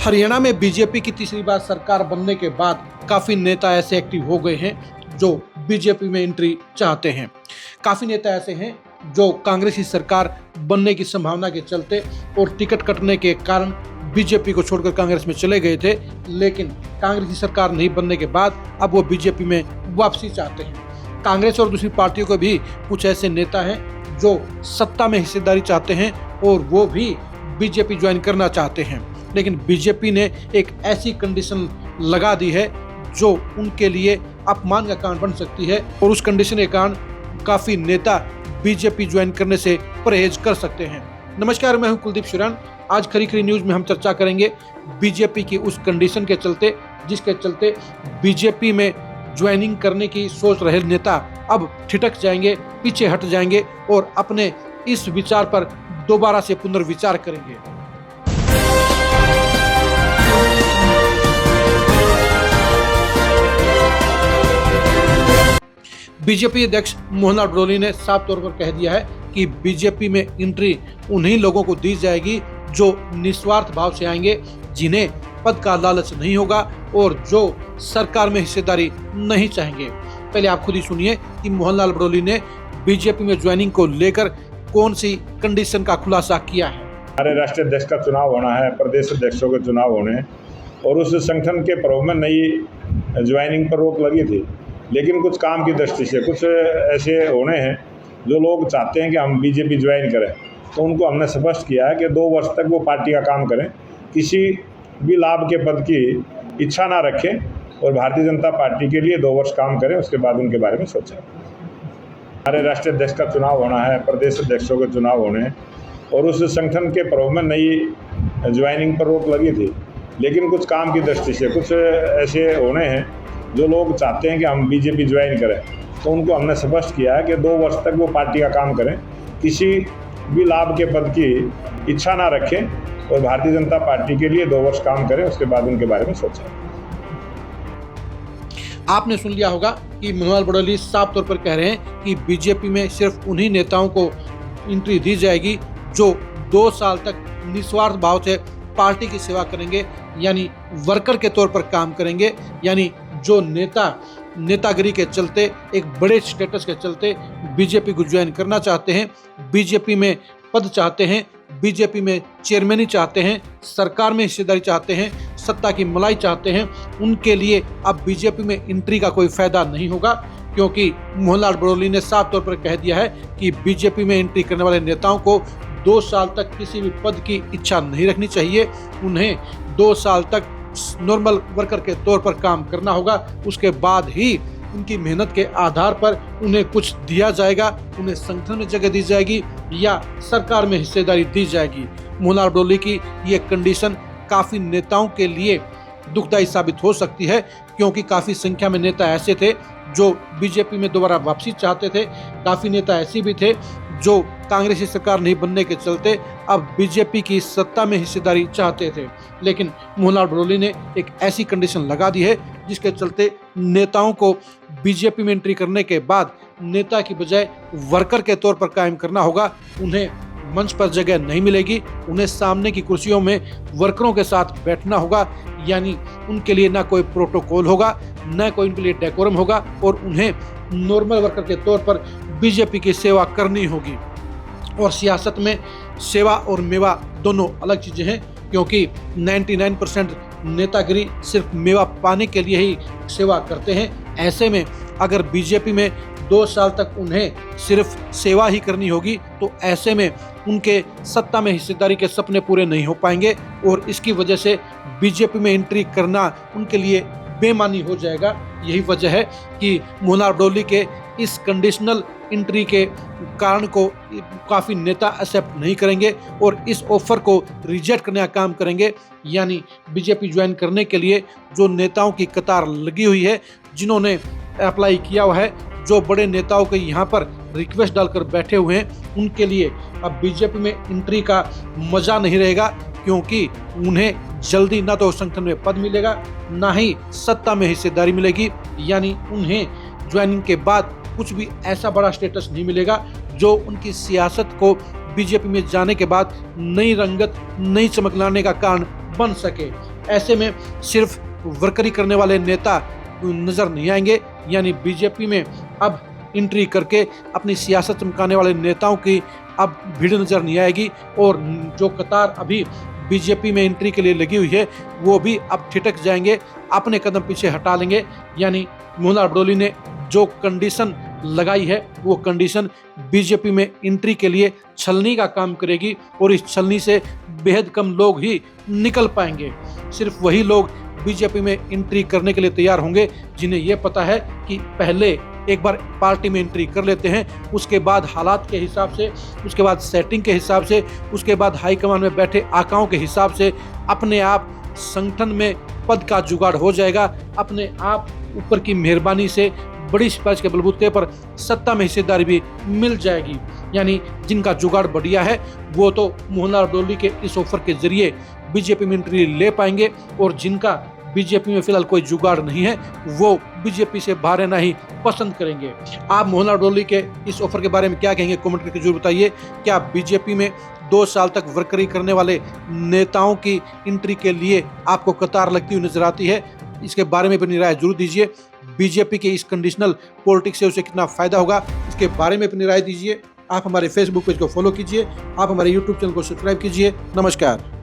हरियाणा में बीजेपी की तीसरी बार सरकार बनने के बाद काफी नेता ऐसे एक्टिव हो गए हैं जो बीजेपी में एंट्री चाहते हैं। काफी नेता ऐसे हैं जो कांग्रेस की सरकार बनने की संभावना के चलते और टिकट कटने के कारण बीजेपी को छोड़कर कांग्रेस में चले गए थे, लेकिन कांग्रेस की सरकार नहीं बनने के बाद अब वो बीजेपी में वापसी चाहते हैं। कांग्रेस और दूसरी पार्टियों के भी कुछ ऐसे नेता हैं जो सत्ता में हिस्सेदारी चाहते हैं और वो भी बीजेपी ज्वाइन करना चाहते हैं, लेकिन बीजेपी ने एक ऐसी कंडीशन लगा दी है जो उनके लिए अपमान का कारण बन सकती है और उस कंडीशन के कारण काफी नेता बीजेपी ज्वाइन करने से परहेज कर सकते हैं। नमस्कार, मैं हूं कुलदीप शुरान। आज खरी खरी न्यूज में हम चर्चा करेंगे बीजेपी की उस कंडीशन के चलते जिसके चलते बीजेपी में ज्वाइनिंग करने की सोच रहे नेता अब ठिठक जाएंगे, पीछे हट जाएंगे और अपने इस विचार पर दोबारा से पुनर्विचार करेंगे। बीजेपी अध्यक्ष मोहनलाल बड़ोली ने साफ तौर पर कह दिया है कि बीजेपी में एंट्री उन्हीं लोगों को दी जाएगी जो निस्वार्थ भाव से आएंगे, जिन्हें पद का लालच नहीं होगा और जो सरकार में हिस्सेदारी नहीं चाहेंगे। पहले आप खुद ही सुनिए कि मोहनलाल बड़ोली ने बीजेपी में ज्वाइनिंग को लेकर कौन सी कंडीशन का खुलासा किया है। हमारे राष्ट्रीय अध्यक्ष का चुनाव होना है, प्रदेश अध्यक्षों के चुनाव होने और उस संगठन के प्रभाव में नई ज्वाइनिंग पर रोक लगी थी, लेकिन कुछ काम की दृष्टि से कुछ ऐसे होने हैं जो लोग चाहते हैं कि हम बीजेपी ज्वाइन करें, तो उनको हमने स्पष्ट किया है कि 2 वर्ष तक वो पार्टी का काम करें, किसी भी लाभ के पद की इच्छा ना रखें और भारतीय जनता पार्टी के लिए 2 वर्ष काम करें, उसके बाद उनके बारे में सोचें। हमारे राष्ट्रीय अध्यक्ष का चुनाव होना है, प्रदेश अध्यक्षों के चुनाव होने और उस संगठन के प्रभाव में नई ज्वाइनिंग पर रोक लगी थी, लेकिन कुछ काम की दृष्टि से कुछ ऐसे होने हैं जो लोग चाहते हैं कि हम बीजेपी ज्वाइन करें, तो उनको हमने स्पष्ट किया है कि 2 वर्ष तक वो पार्टी का काम करें, किसी भी लाभ के पद की इच्छा ना रखें और भारतीय जनता पार्टी के लिए 2 वर्ष काम करें, उसके बाद उनके बारे में सोचें। आपने सुन लिया होगा कि मोहनलाल बड़ोली साफ तौर पर कह रहे हैं कि बीजेपी में सिर्फ उन्हीं नेताओं को एंट्री दी जाएगी जो 2 साल तक निस्वार्थ भाव से पार्टी की सेवा करेंगे, यानी वर्कर के तौर पर काम करेंगे, यानी जो नेतागिरी के चलते, एक बड़े स्टेटस के चलते बीजेपी को ज्वाइन करना चाहते हैं, बीजेपी में पद चाहते हैं, बीजेपी में चेयरमैनी चाहते हैं, सरकार में हिस्सेदारी चाहते हैं, सत्ता की मलाई चाहते हैं, उनके लिए अब बीजेपी में एंट्री का कोई फायदा नहीं होगा, क्योंकि मोहनलाल बड़ोली ने साफ तौर पर कह दिया है कि बीजेपी में एंट्री करने वाले नेताओं को 2 साल तक किसी भी पद की इच्छा नहीं रखनी चाहिए। उन्हें 2 साल तक नॉर्मल वर्कर के तौर पर काम करना होगा, उसके बाद ही उनकी मेहनत के आधार पर उन्हें कुछ दिया जाएगा, उन्हें संगठन में जगह दी जाएगी या सरकार में हिस्सेदारी दी जाएगी। मोहनलाल बड़ोली की ये कंडीशन काफ़ी नेताओं के लिए दुखदायी साबित हो सकती है, क्योंकि काफ़ी संख्या में नेता ऐसे थे जो बीजेपी में दोबारा वापसी चाहते थे, काफ़ी नेता ऐसे भी थे जो कांग्रेस की सरकार नहीं बनने के चलते अब बीजेपी की सत्ता में हिस्सेदारी चाहते थे, लेकिन मोहनलाल बड़ोली ने एक ऐसी कंडीशन लगा दी है जिसके चलते नेताओं को बीजेपी में एंट्री करने के बाद नेता की बजाय वर्कर के तौर पर कायम करना होगा। उन्हें मंच पर जगह नहीं मिलेगी, उन्हें सामने की कुर्सियों में वर्करों के साथ बैठना होगा, यानी उनके लिए ना कोई प्रोटोकॉल होगा, न कोई उनके लिए डेकोरम होगा और उन्हें नॉर्मल वर्कर के तौर पर बीजेपी की सेवा करनी होगी। और सियासत में सेवा और मेवा दोनों अलग चीज़ें हैं, क्योंकि 99% नेतागिरी सिर्फ मेवा पाने के लिए ही सेवा करते हैं। ऐसे में अगर बीजेपी में 2 साल तक उन्हें सिर्फ सेवा ही करनी होगी, तो ऐसे में उनके सत्ता में हिस्सेदारी के सपने पूरे नहीं हो पाएंगे और इसकी वजह से बीजेपी में एंट्री करना उनके लिए बेमानी हो जाएगा। यही वजह है कि मोहनलाल बड़ोली के इस कंडीशनल एंट्री के कारण को काफ़ी नेता एक्सेप्ट नहीं करेंगे और इस ऑफर को रिजेक्ट करने का काम करेंगे, यानी बीजेपी ज्वाइन करने के लिए जो नेताओं की कतार लगी हुई है, जिन्होंने अप्लाई किया हुआ है, जो बड़े नेताओं के यहाँ पर रिक्वेस्ट डालकर बैठे हुए हैं, उनके लिए अब बीजेपी में एंट्री का मज़ा नहीं रहेगा, क्योंकि उन्हें जल्दी ना तो संगठन में पद मिलेगा, ना ही सत्ता में हिस्सेदारी मिलेगी, यानी उन्हें ज्वाइनिंग के बाद कुछ भी ऐसा बड़ा स्टेटस नहीं मिलेगा जो उनकी सियासत को बीजेपी में जाने के बाद नई रंगत, नई चमक लाने का कारण बन सके। ऐसे में सिर्फ वर्करी करने वाले नेता नजर नहीं आएंगे, यानी बीजेपी में अब एंट्री करके अपनी सियासत चमकाने वाले नेताओं की अब भीड़ नजर नहीं आएगी, और जो कतार अभी बीजेपी में एंट्री के लिए लगी हुई है वो भी अब ठिठक जाएंगे, अपने कदम पीछे हटा लेंगे। यानी मोहनलाल बड़ौली ने जो कंडीशन लगाई है वो कंडीशन बीजेपी में एंट्री के लिए छलनी का काम करेगी, और इस छलनी से बेहद कम लोग ही निकल पाएंगे। सिर्फ वही लोग बीजेपी में एंट्री करने के लिए तैयार होंगे जिन्हें यह पता है कि पहले एक बार पार्टी में एंट्री कर लेते हैं, उसके बाद हालात के हिसाब से, उसके बाद सेटिंग के हिसाब से, उसके बाद हाईकमान में बैठे आकाओं के हिसाब से अपने आप संगठन में पद का जुगाड़ हो जाएगा। अपने आप ऊपर की मेहरबानी से बड़ी सिफारिश के बलबूते पर सत्ता में हिस्सेदारी भी मिल जाएगी। यानी जिनका जुगाड़ बढ़िया है वो तो मोहनलाल बड़ौली के इस ऑफर के जरिए बीजेपी में एंट्री ले पाएंगे, और जिनका बीजेपी में फिलहाल कोई जुगाड़ नहीं है वो बीजेपी से बाहर रहना ही पसंद करेंगे। आप मोहनलाल बड़ौली के इस ऑफर के बारे में क्या कहेंगे, कमेंट करके जरूर बताइए। क्या बीजेपी में 2 साल तक वर्करी करने वाले नेताओं की एंट्री के लिए आपको कतार लगती हुई नजर आती है? इसके बारे में अपनी राय जरूर दीजिए। बीजेपी के इस कंडीशनल पॉलिटिक्स से उसे कितना फायदा होगा, इसके बारे में अपनी राय दीजिए। आप हमारे फेसबुक पेज को फॉलो कीजिए, आप हमारे यूट्यूब चैनल को सब्सक्राइब कीजिए। नमस्कार।